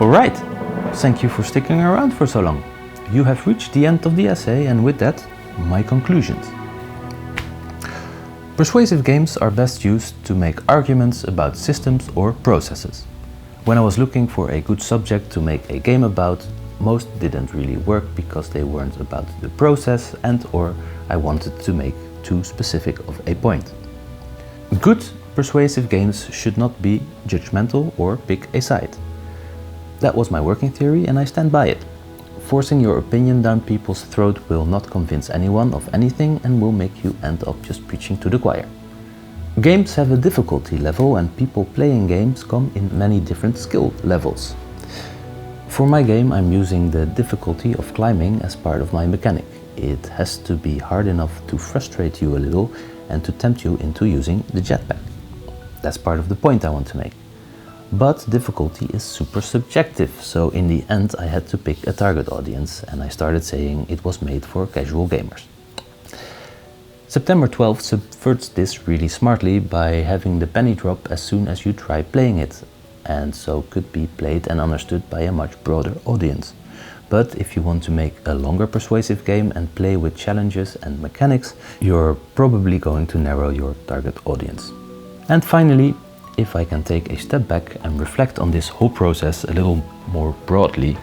Alright, thank you for sticking around for so long. You have reached the end of the essay, and with that, my conclusions. Persuasive games are best used to make arguments about systems or processes. When I was looking for a good subject to make a game about, most didn't really work because they weren't about the process and/or I wanted to make too specific of a point. Good persuasive games should not be judgmental or pick a side. That was my working theory and I stand by it. Forcing your opinion down people's throat will not convince anyone of anything and will make you end up just preaching to the choir. Games have a difficulty level and people playing games come in many different skill levels. For my game, I'm using the difficulty of climbing as part of my mechanic. It has to be hard enough to frustrate you a little and to tempt you into using the jetpack. That's part of the point I want to make. But difficulty is super subjective, so in the end I had to pick a target audience and I started saying it was made for casual gamers. September 12th subverts this really smartly by having the penny drop as soon as you try playing it, and so could be played and understood by a much broader audience. But if you want to make a longer persuasive game and play with challenges and mechanics, you're probably going to narrow your target audience. And finally, if I can take a step back and reflect on this whole process a little more broadly,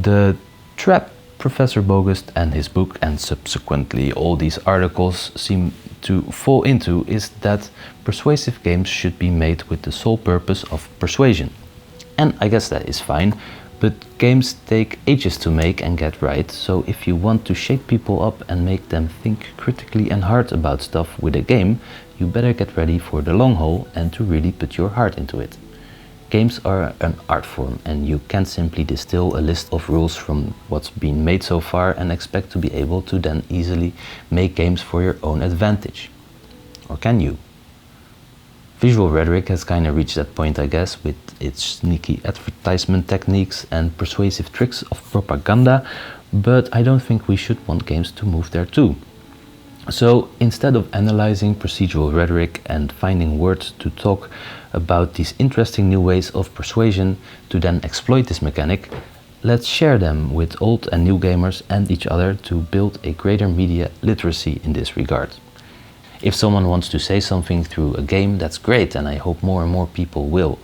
the trap Professor Bogus and his book and subsequently all these articles seem to fall into is that persuasive games should be made with the sole purpose of persuasion. And I guess that is fine, but games take ages to make and get right, so if you want to shake people up and make them think critically and hard about stuff with a game, you better get ready for the long haul and to really put your heart into it. Games are an art form and you can't simply distill a list of rules from what's been made so far and expect to be able to then easily make games for your own advantage. Or can you? Visual rhetoric has kind of reached that point, I guess, with its sneaky advertisement techniques and persuasive tricks of propaganda, but I don't think we should want games to move there too. So instead of analyzing procedural rhetoric and finding words to talk about these interesting new ways of persuasion to then exploit this mechanic, let's share them with old and new gamers and each other to build a greater media literacy in this regard. If someone wants to say something through a game, that's great, and I hope more and more people will.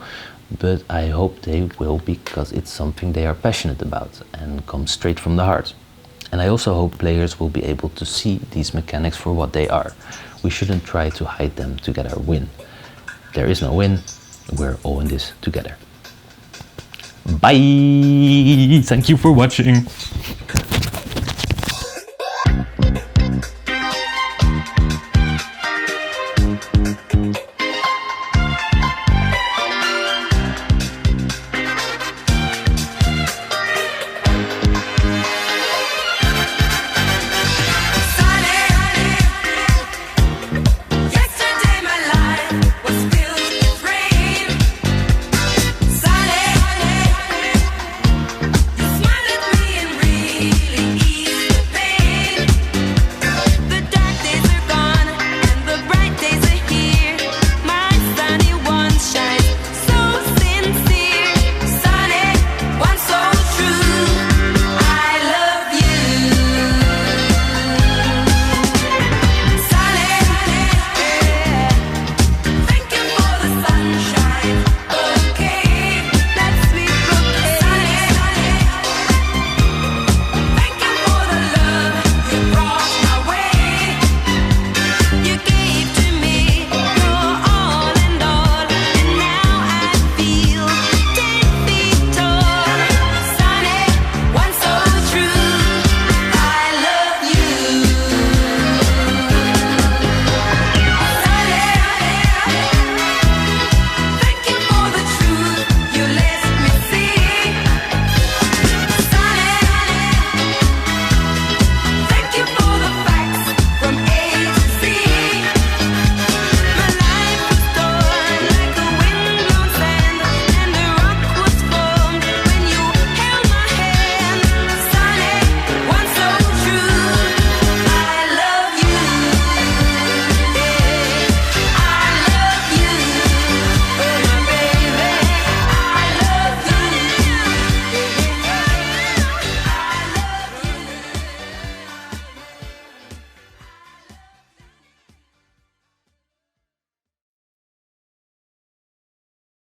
But I hope they will because it's something they are passionate about and comes straight from the heart. And I also hope players will be able to see these mechanics for what they are. We shouldn't try to hide them to get our win. There is no win, we're all in this together. Bye! Thank you for watching!